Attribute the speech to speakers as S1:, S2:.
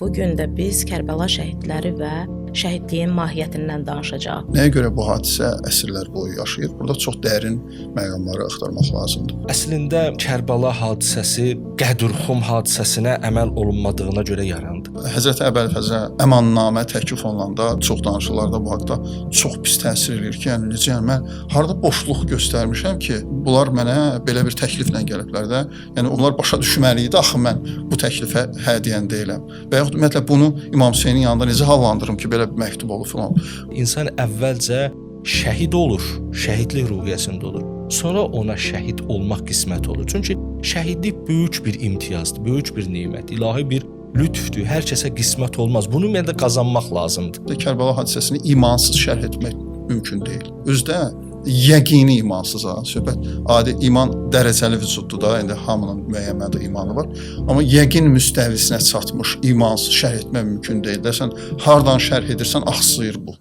S1: Bu gün də biz Kərbəla şəhidləri və şəhidliyin mahiyyətindən danışacağıq.
S2: Nəyə görə bu hadisə əsrlər boyu yaşayır? Burada çox dərin məqamları axtarmaq lazımdır.
S3: Əslində Kərbəla hadisəsi Qədürxum hadisəsinə əməl olunmadığına görə yarandı.
S2: Həzrəti Əbəlfəzə əmannamə təklif olunanda çox danışıqlarda bu haqda çox pis təsir edir ki, yəni necə mən harda boşluq göstərmişəm ki, bunlar mənə belə bir təkliflə gəliblər də. Yəni onlar başa düşməli idi axı mən bu təklifə hə deyən deyiləm. Və yaxud ümumiyyətlə bunu İmam Hüseynin yanında necə hallandırım ki, belə bir məktub olur falan.
S3: İnsan əvvəlcə şəhid olur, şəhidlik ruhiyyəsində olur. Sonra ona şəhid olmaq qismət olur. Çünki şəhidlik böyük bir imtiyazdır, böyük bir nemət, ilahi bir lütfdür. Hər kəsə qismət olmaz. Bunu ümumiyyətlə qazanmaq lazımdır.
S2: Kərbəla hadisəsini imansız şərh etmək mümkün deyil. Özdə yəqini imansız ha, söhbət. Adi iman dərəcəli vücuddur da, indi hamının müəyyən mənada imanı var. Amma yəqin müstəvisinə çatmış imansız şərh etmək mümkün deyil. Sən hardan şərh edirsən, axsıyır bu.